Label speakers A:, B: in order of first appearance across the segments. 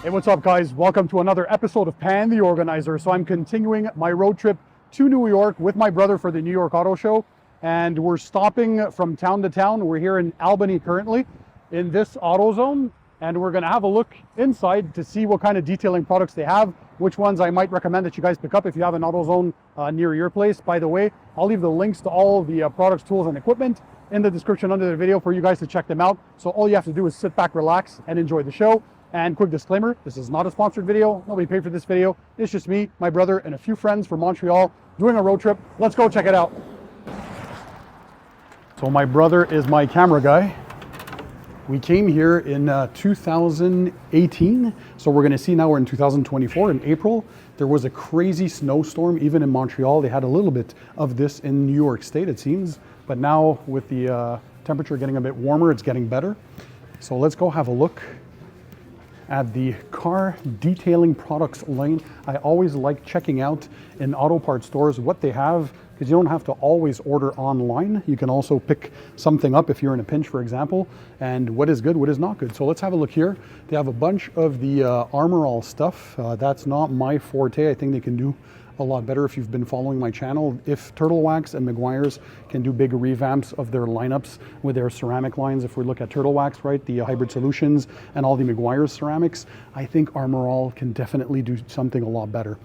A: Hey, what's up, guys? Welcome to another episode of Pan the Organizer. So I'm continuing my road trip to New York with my brother for the New York Auto Show, and we're stopping from town to town. We're here in Albany currently in this AutoZone, and we're going to have a look inside to see what kind of detailing products they have, which ones I might recommend that you guys pick up if you have an AutoZone near your place. By the way, I'll leave the links to all the products, tools, and equipment in the description under the video for you guys to check them out. So all you have to do is sit back, relax, and enjoy the show. And quick disclaimer, this is not a sponsored video. Nobody paid for this video. It's just me, my brother, and a few friends from Montreal doing a road trip. Let's go check it out. So my brother is my camera guy. We came here in 2018. So we're gonna see now we're in 2024 in April. There was a crazy snowstorm, even in Montreal. They had a little bit of this in New York State, it seems. But now with the temperature getting a bit warmer, it's getting better. So let's go have a look at the car detailing products line. I always like checking out in auto parts stores what they have, because you don't have to always order online. You can also pick something up if you're in a pinch, for example, and what is good, what is not good. So let's have a look here. They have a bunch of the Armor All stuff. That's not my forte. I think they can do a lot better if you've been following my channel. If Turtle Wax and Meguiar's can do big revamps of their lineups with their ceramic lines, if we look at Turtle Wax, right, the hybrid solutions and all the Meguiar's ceramics, I think Armor All can definitely do something a lot better.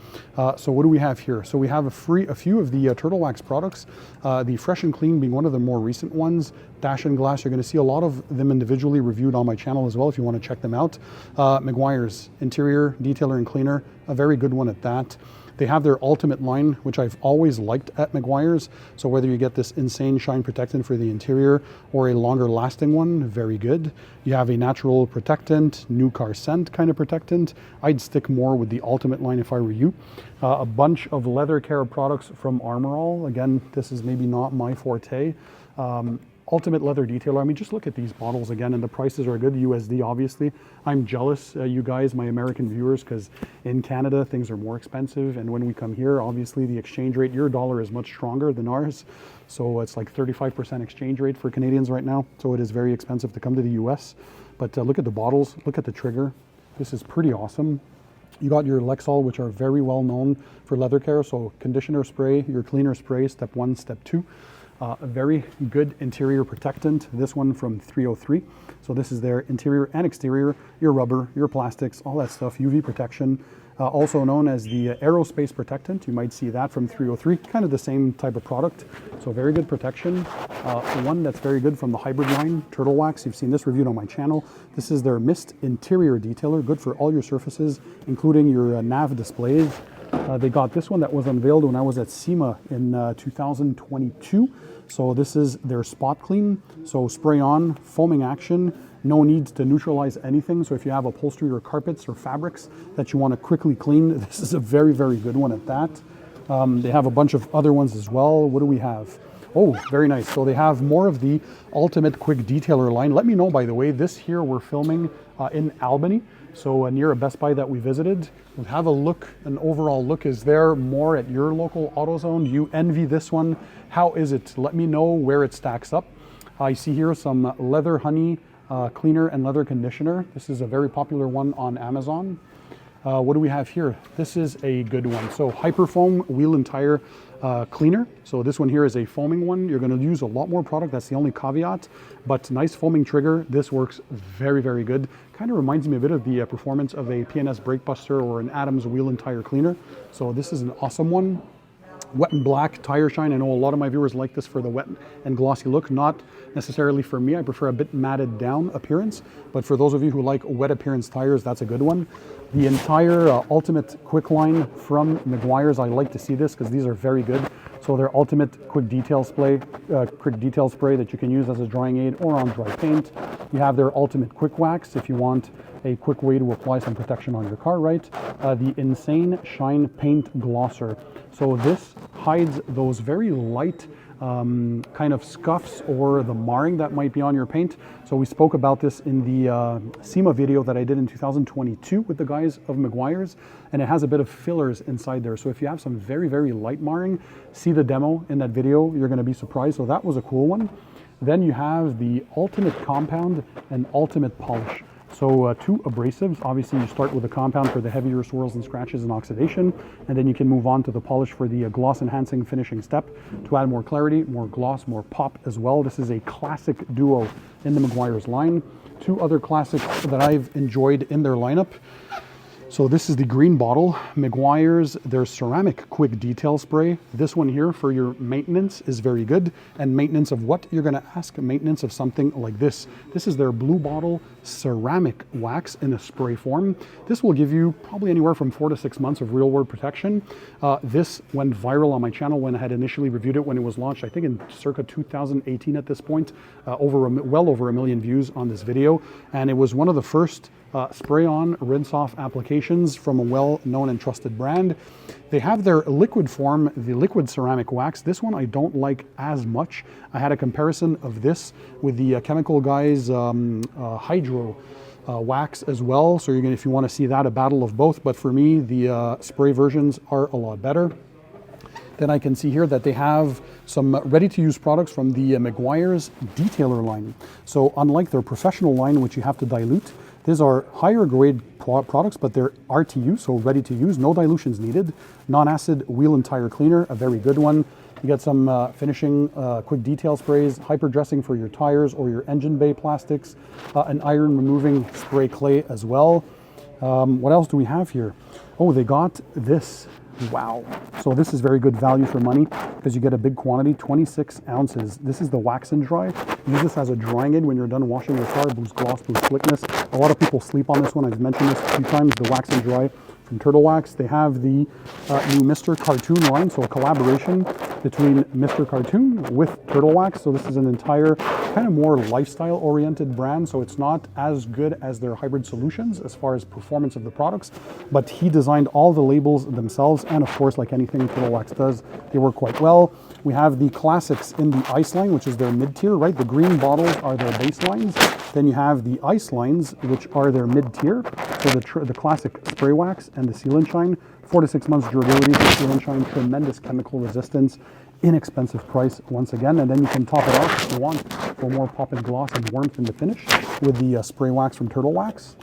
A: So what do we have here? So we have a few of the Turtle Wax products, the Fresh and Clean being one of the more recent ones. Dash and Glass, you're going to see a lot of them individually reviewed on my channel as well if you want to check them out. Meguiar's Interior Detailer and Cleaner, a very good one at that. They have their Ultimate line, which I've always liked at Meguiar's. So whether you get this insane shine protectant for the interior or a longer lasting one, very good. You have a natural protectant, new car scent kind of protectant. I'd stick more with the Ultimate line if I were you. A bunch of leather care products from Armor All. Again, this is maybe not my forte. Ultimate Leather Detailer. I mean, just look at these bottles again, and the prices are good. USD, obviously. I'm jealous, you guys, my American viewers, because in Canada, things are more expensive. And when we come here, obviously, the exchange rate, your dollar is much stronger than ours. So it's like 35% exchange rate for Canadians right now. So it is very expensive to come to the US. But look at the bottles, look at the trigger. This is pretty awesome. You got your Lexol, which are very well known for leather care. So conditioner spray, your cleaner spray, step 1, step 2. A very good interior protectant, this one from 303. So this is their interior and exterior, your rubber, your plastics, all that stuff, UV protection, also known as the aerospace protectant. You might see that from 303, kind of the same type of product. So very good protection. One that's very good from the hybrid line, Turtle Wax. You've seen this reviewed on my channel. This is their Mist Interior Detailer, good for all your surfaces, including your nav displays. They got this one that was unveiled when I was at SEMA in 2022. So this is their Spot Clean. So spray on, foaming action, no need to neutralize anything. So if you have upholstery or carpets or fabrics that you want to quickly clean, this is a very, very good one at that. They have a bunch of other ones as well. What do we have? Oh, very nice. So they have more of the Ultimate Quick Detailer line. Let me know, by the way, this here we're filming in Albany. So near a Best Buy that we visited. We'll have a look, an overall look. Is there more at your local AutoZone? Do you envy this one? How is it? Let me know where it stacks up. I see here some leather honey cleaner and leather conditioner. This is a very popular one on Amazon. What do we have here? This is a good one. So Hyperfoam Wheel and Tire Cleaner. So this one here is a foaming one. You're going to use a lot more product. That's the only caveat. But nice foaming trigger. This works very, very good. Kind of reminds me a bit of the performance of a PNS Brake Buster or an Adams Wheel and Tire Cleaner. So this is an awesome one. Wet and Black Tire Shine. I know a lot of my viewers like this for the wet and glossy look. Not necessarily for me. I prefer a bit matted down appearance. But for those of you who like wet appearance tires, that's a good one. The entire Ultimate Quick line from Meguiar's. I like to see this because these are very good. So their Ultimate Quick Detail Spray that you can use as a drying aid or on dry paint. You have their Ultimate Quick Wax if you want a quick way to apply some protection on your car, right? The Insane Shine Paint Glosser. So this hides those very light kind of scuffs or the marring that might be on your paint. So we spoke about this in the SEMA video that I did in 2022 with the guys of Meguiar's, and it has a bit of fillers inside there. So if you have some very, very light marring, see the demo in that video, you're gonna be surprised. So that was a cool one. Then you have the Ultimate Compound and Ultimate Polish. So two abrasives. Obviously, you start with a compound for the heavier swirls and scratches and oxidation, and then you can move on to the polish for the gloss enhancing finishing step to add more clarity, more gloss, more pop as well. This is a classic duo in the Meguiar's line. Two other classics that I've enjoyed in their lineup. So this is the green bottle, Meguiar's, their ceramic quick detail spray. This one here for your maintenance is very good. And maintenance of what you're gonna ask? Maintenance of something like this. This is their blue bottle ceramic wax in a spray form. This will give you probably anywhere from 4 to 6 months of real world protection. This went viral on my channel when I had initially reviewed it when it was launched, I think in circa 2018 at this point, well over 1 million views on this video. And it was one of the first spray on, rinse off applications from a well-known and trusted brand. They have their liquid form, the liquid ceramic wax. This one I don't like as much. I had a comparison of this with the Chemical Guys Hydro wax as well. So you're gonna, if you want to see that, a battle of both. But for me, the spray versions are a lot better. Then I can see here that they have some ready-to-use products from the Meguiar's Detailer line. So unlike their professional line, which you have to dilute, these are higher grade products, but they're RTU, so ready to use, no dilutions needed. Non-acid wheel and tire cleaner, a very good one. You get some finishing quick detail sprays, hyper dressing for your tires or your engine bay plastics, an iron removing spray clay as well. What else do we have here? Oh, they got this. Wow. So this is very good value for money because you get a big quantity, 26 ounces. This is the wax and dry. Use this as a drying aid when you're done washing your car, boost gloss, boost slickness. A lot of people sleep on this one. I've mentioned this a few times, the wax and dry from Turtle Wax. They have the new Mr. Cartoon line, so a collaboration between Mr. Cartoon with Turtle Wax. So this is an entire kind of more lifestyle oriented brand, so it's not as good as their hybrid solutions as far as performance of the products, but he designed all the labels themselves, and of course, like anything Turtle Wax does, they work quite well. We have the classics in the ice line, which is their mid-tier, right? The green bottles are their base lines. Then you have the ice lines, which are their mid-tier. So the classic spray wax and the seal and shine, 4 to 6 months durability for seal and shine, tremendous chemical resistance, inexpensive price once again. And then you can top it off if you want for more pop and gloss and warmth in the finish with the spray wax from Turtle Wax.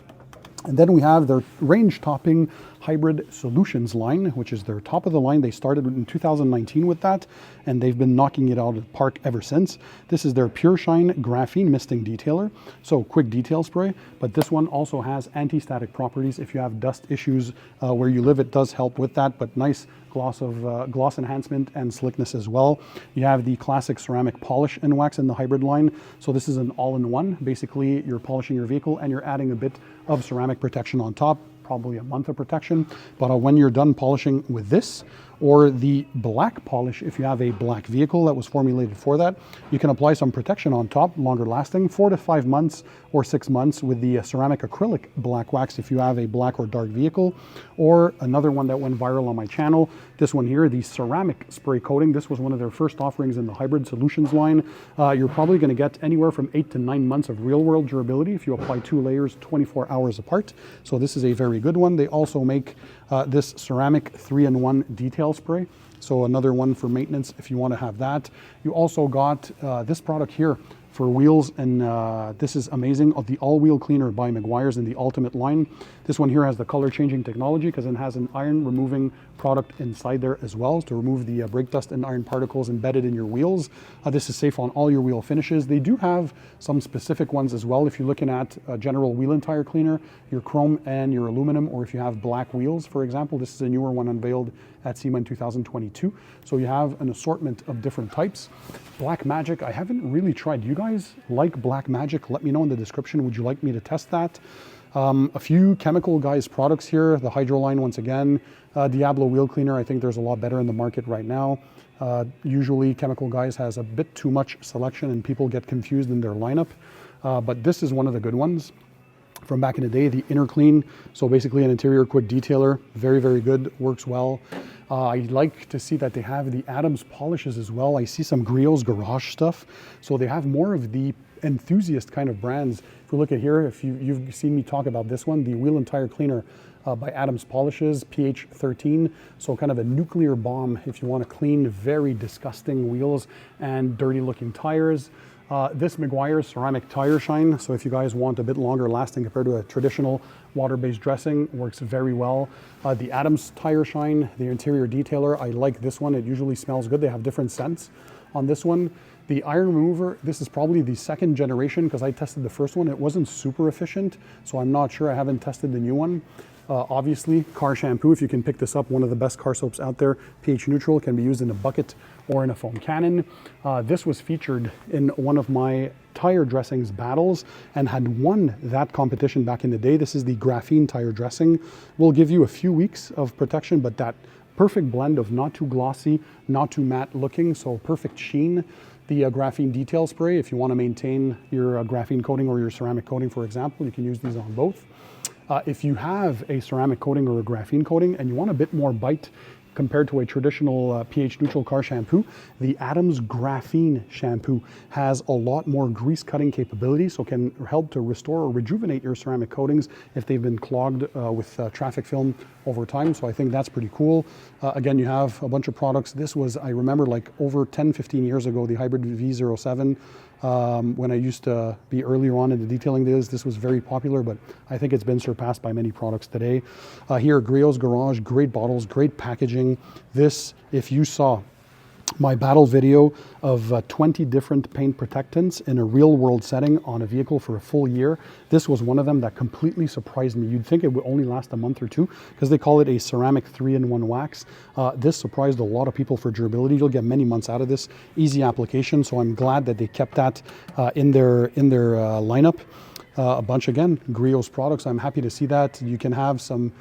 A: And then we have their range topping hybrid solutions line, which is their top of the line. They started in 2019 with that, and they've been knocking it out of the park ever since. This is their Pure Shine Graphene Misting Detailer. So quick detail spray, but this one also has anti-static properties. If you have dust issues where you live, it does help with that, but nice gloss enhancement and slickness as well. You have the classic ceramic polish and wax in the hybrid line. So this is an all-in-one. Basically, you're polishing your vehicle and you're adding a bit of ceramic protection on top, probably a month of protection. But when you're done polishing with this, or the black polish, if you have a black vehicle that was formulated for that, you can apply some protection on top, longer lasting, 4 to 5 months or 6 months with the ceramic acrylic black wax if you have a black or dark vehicle. Or another one that went viral on my channel, this one here, the ceramic spray coating. This was one of their first offerings in the hybrid solutions line. You're probably going to get anywhere from 8 to 9 months of real world durability if you apply 2 layers 24 hours apart. So this is a very good one. They also make this ceramic 3-in-1 detail spray. So another one for maintenance if you want to have that. You also got this product here for wheels, and this is amazing, of the all-wheel cleaner by Meguiar's in the Ultimate line. This one here has the color changing technology because it has an iron removing product inside there as well to remove the brake dust and iron particles embedded in your wheels. This is safe on all your wheel finishes. They do have some specific ones as well. If you're looking at general wheel and tire cleaner, your chrome and your aluminum, or if you have black wheels, for example, this is a newer one unveiled at SEMA in 2022. So you have an assortment of different types. Black Magic, I haven't really tried. Do you guys like Black Magic? Let me know in the description. Would you like me to test that? A few Chemical Guys products here. The Hydro line once again. Diablo wheel cleaner, I think there's a lot better in the market right now. Usually Chemical Guys has a bit too much selection and people get confused in their lineup. But this is one of the good ones from back in the day, the Inner Clean. So basically an interior quick detailer, very, very good, works well. I like to see that they have the Adams polishes as well. I see some Griot's Garage stuff. So they have more of the enthusiast kind of brands. If we look at here, if you've seen me talk about this one, the Wheel and Tire Cleaner by Adams Polishes, pH 13. So kind of a nuclear bomb if you want to clean very disgusting wheels and dirty looking tires. This Meguiar's ceramic tire shine, so if you guys want a bit longer lasting compared to a traditional water-based dressing, works very well. The Adams tire shine, the interior detailer, I like this one. It usually smells good. They have different scents on this one. The iron remover, this is probably the second generation because I tested the first one. It wasn't super efficient, so I'm not sure. I haven't tested the new one. Obviously, car shampoo, if you can pick this up, one of the best car soaps out there, pH neutral, can be used in a bucket or in a foam cannon. This was featured in one of my tire dressings battles and had won that competition back in the day. This is the graphene tire dressing. Will give you a few weeks of protection, but that perfect blend of not too glossy, not too matte looking, so perfect sheen. The graphene detail spray, if you want to maintain your graphene coating or your ceramic coating, for example, you can use these on both. If you have a ceramic coating or a graphene coating and you want a bit more bite compared to a traditional pH neutral car shampoo, the Adams Graphene shampoo has a lot more grease cutting capability, so can help to restore or rejuvenate your ceramic coatings if they've been clogged with traffic film over time. So I think that's pretty cool. Again, you have a bunch of products. This was, I remember, like over 10-15 years ago, the Hybrid V07. When I used to be earlier on in the detailing days, this was very popular, but I think it's been surpassed by many products today. Here, Griot's Garage, great bottles, great packaging. This, if you saw my battle video of 20 different paint protectants in a real world setting on a vehicle for a full year, this was one of them that completely surprised me. You'd think it would only last a month or two because they call it a ceramic 3-in-1 wax. This surprised a lot of people for durability. You'll get many months out of this. Easy application, so I'm glad that they kept that in their lineup. A bunch, again, Griot's products. I'm happy to see that. You can have some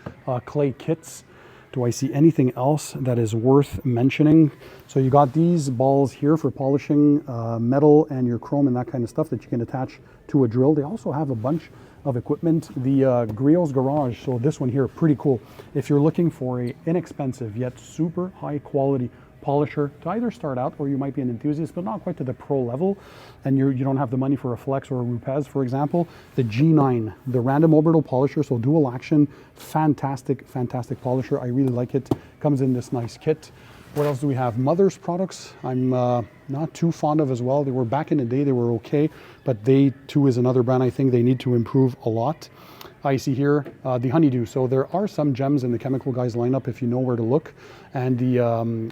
A: clay kits. Do I see anything else that is worth mentioning? So you got these balls here for polishing metal and your chrome and that kind of stuff that you can attach to a drill. They also have a bunch of equipment. The Griot's Garage, so this one here, pretty cool. If you're looking for a inexpensive yet super high quality polisher to either start out, or you might be an enthusiast but not quite to the pro level, and you don't have the money for a Flex or a Rupes, for example, the G9, the random orbital polisher, so dual action, fantastic polisher. I really like it. Comes in this nice kit. What else do we have? Mother's products, I'm not too fond of as well. They were, back in the day, they were okay, but they too is another brand I think they need to improve a lot. I see here the Honeydew. So there are some gems in the Chemical Guys lineup if you know where to look. And the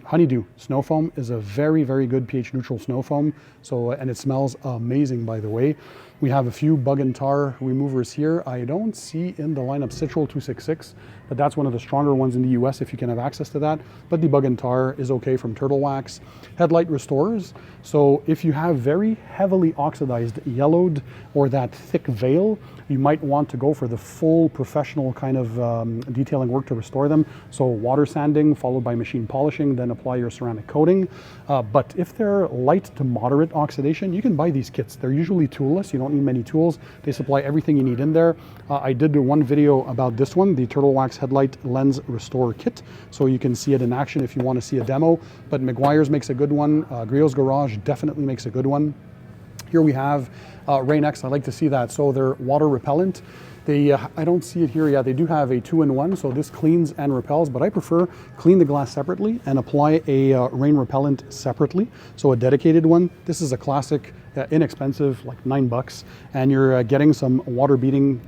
A: Honeydew snow foam is a very, very good pH neutral snow foam. So, and it smells amazing, by the way. We have a few bug and tar removers here. I don't see in the lineup Citral 266, but that's one of the stronger ones in the US if you can have access to that. But the bug and tar is okay from Turtle Wax. Headlight restorers. So if you have very heavily oxidized, yellowed, or that thick veil, you might want to go for the full professional kind of detailing work to restore them. So water sanding followed by machine polishing, then apply your ceramic coating. But if they're light to moderate oxidation, you can buy these kits. They're usually toolless. You don't need many tools. They supply everything you need in there. I did do one video about this one, the Turtle Wax Headlight Lens Restore Kit. So you can see it in action if you want to see a demo. But Meguiar's makes a good one. Griot's Garage definitely makes a good one. Here we have Rain-X. I like to see that. So they're water repellent. They, I don't see it here yet. They do have a 2-in-1, so this cleans and repels, but I prefer clean the glass separately and apply a rain repellent separately. So a dedicated one. This is a classic, inexpensive, like $9, and you're getting some water beating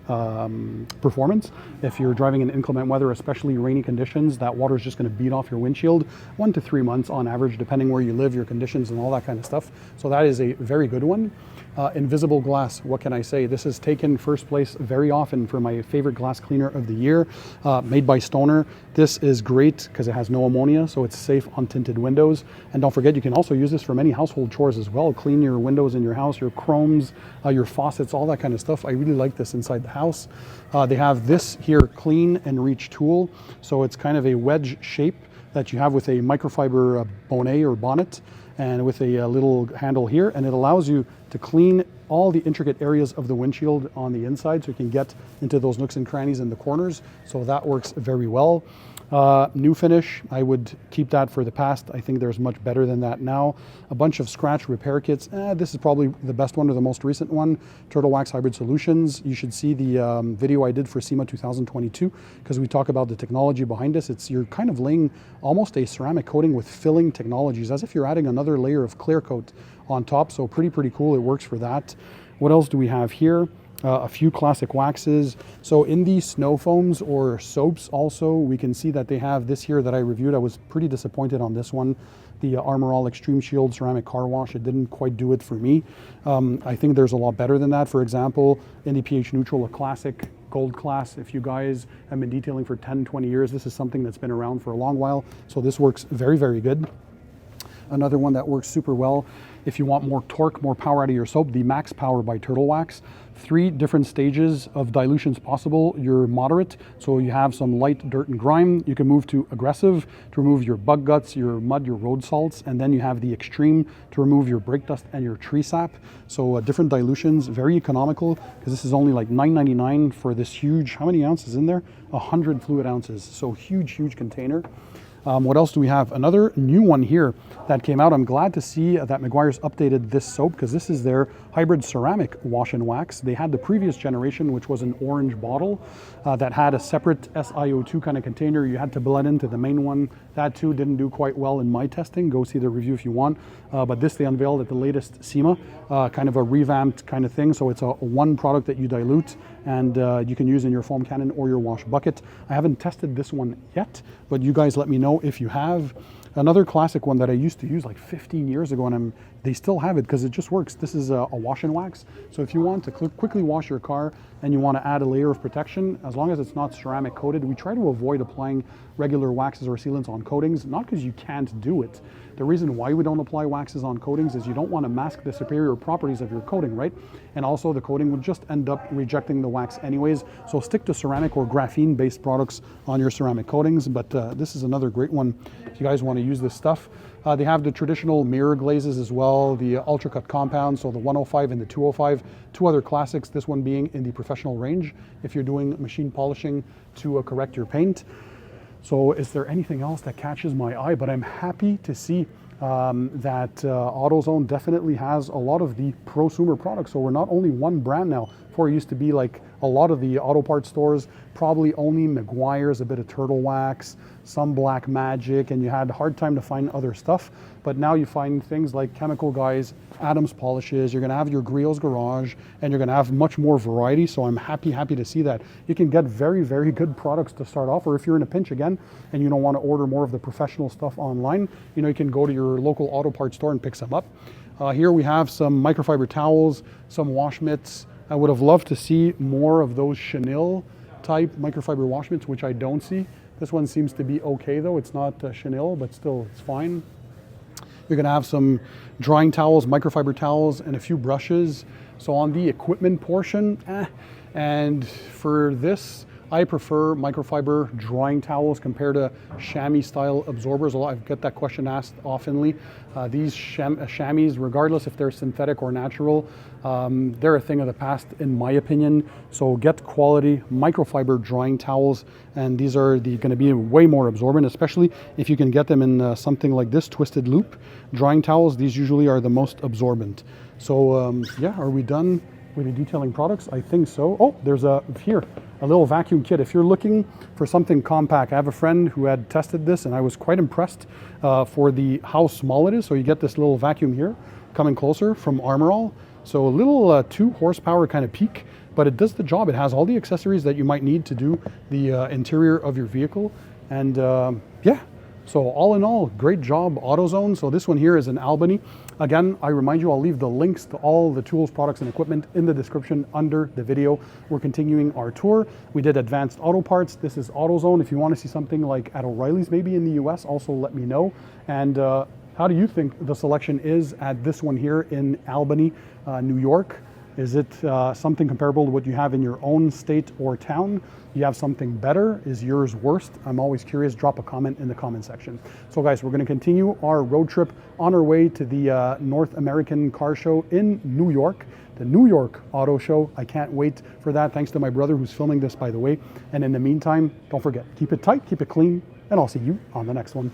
A: performance. If you're driving in inclement weather, especially rainy conditions, that water is just going to beat off your windshield 1 to 3 months on average, depending where you live, your conditions and all that kind of stuff. So that is a very good one. Invisible glass, what can I say? This has taken first place very often for my favorite glass cleaner of the year, made by Stoner. This is great because it has no ammonia, so it's safe on tinted windows. And don't forget, you can also use this for many household chores as well. Clean your windows in your house, your chromes, your faucets, all that kind of stuff. I really like this inside the house. They have this here, Clean and Reach tool. So it's kind of a wedge shape that you have with a microfiber bonnet or bonnet, and with a little handle here, and it allows you to clean all the intricate areas of the windshield on the inside, so you can get into those nooks and crannies in the corners. So that works very well. New finish, I would keep that for the past. I think there's much better than that now. A bunch of scratch repair kits. This is probably the best one or the most recent one. Turtle Wax Hybrid Solutions. You should see the video I did for SEMA 2022 because we talk about the technology behind this. You're kind of laying almost a ceramic coating with filling technologies, as if you're adding another layer of clear coat on top. So pretty cool. It works for that. What else do we have here? A few classic waxes. So in these snow foams or soaps also, we can see that they have this here that I reviewed. I was pretty disappointed on this one. The Armor All Extreme Shield Ceramic Car Wash. It didn't quite do it for me. I think there's a lot better than that. For example, in the pH Neutral, a classic gold class. If you guys have been detailing for 10, 20 years, this is something that's been around for a long while. So this works very good. Another one that works super well, if you want more torque, more power out of your soap, the Max Power by Turtle Wax. 3 different stages of dilutions possible. You're moderate, so you have some light dirt and grime. You can move to aggressive to remove your bug guts, your mud, your road salts, and then you have the extreme to remove your brake dust and your tree sap. So different dilutions, very economical, because this is only like $9.99 for this huge, how many ounces in there? 100 fluid ounces, so huge container. What else do we have? Another new one here that came out. I'm glad to see that Meguiar's updated this soap because this is their hybrid ceramic wash and wax. They had the previous generation, which was an orange bottle that had a separate SiO2 kind of container. You had to blend into the main one. That too didn't do quite well in my testing. Go see the review if you want. But this they unveiled at the latest SEMA, kind of a revamped kind of thing. So it's a one product that you dilute and you can use in your foam cannon or your wash bucket. I haven't tested this one yet, but you guys let me know if you have. Another classic one that I used to use like 15 years ago, and they still have it because it just works. This is a wash and wax. So if you want to quickly wash your car and you want to add a layer of protection, as long as it's not ceramic coated, we try to avoid applying regular waxes or sealants on coatings, not because you can't do it. The reason why we don't apply waxes on coatings is you don't want to mask the superior properties of your coating, right? And also the coating would just end up rejecting the wax anyways. So stick to ceramic or graphene-based products on your ceramic coatings. But this is another great one if you guys want to use this stuff. They have the traditional mirror glazes as well, the Ultra Cut compound, so the 105 and the 205. 2 other classics, this one being in the professional range if you're doing machine polishing to correct your paint. So is there anything else that catches my eye? But I'm happy to see that AutoZone definitely has a lot of the prosumer products. So we're not only one brand now. Before it used to be like a lot of the auto parts stores, probably only Meguiar's, a bit of Turtle Wax, some Black Magic, and you had a hard time to find other stuff. But now you find things like Chemical Guys, Adams Polishes, you're gonna have your Griot's Garage, and you're gonna have much more variety. So I'm happy to see that. You can get very good products to start off, or if you're in a pinch again, and you don't wanna order more of the professional stuff online, you know, you can go to your local auto parts store and pick some up. Here we have some microfiber towels, some wash mitts. I would have loved to see more of those chenille type microfiber wash mitts, which I don't see. This one seems to be okay though. It's not chenille, but still it's fine. You're gonna have some drying towels, microfiber towels, and a few brushes. So on the equipment portion, and for this, I prefer microfiber drying towels compared to chamois style absorbers. I get that question asked oftenly. These chamois, regardless if they're synthetic or natural, they're a thing of the past in my opinion. So get quality microfiber drying towels, and these are going to be way more absorbent, especially if you can get them in something like this twisted loop drying towels. These usually are the most absorbent. So yeah, are we done with the detailing products? I think so. Oh, there's a little vacuum kit. If you're looking for something compact, I have a friend who had tested this and I was quite impressed for how small it is. So you get this little vacuum here, coming closer, from Armor All. So a little 2 horsepower kind of peak, but it does the job. It has all the accessories that you might need to do the interior of your vehicle. And yeah, so all in all, great job AutoZone. So this one here is in Albany. Again, I remind you, I'll leave the links to all the tools, products, and equipment in the description under the video. We're continuing our tour. We did advanced auto parts. This is AutoZone. If you want to see something like at O'Reilly's maybe in the US, also let me know. And how do you think the selection is at this one here in Albany, New York? Is it something comparable to what you have in your own state or town? You have something better? Is yours worst? I'm always curious. Drop a comment in the comment section. So guys, we're going to continue our road trip on our way to the North American Car Show in New York, the New York Auto Show. I can't wait for that. Thanks to my brother who's filming this, by the way. And in the meantime, don't forget, keep it tight, keep it clean, and I'll see you on the next one.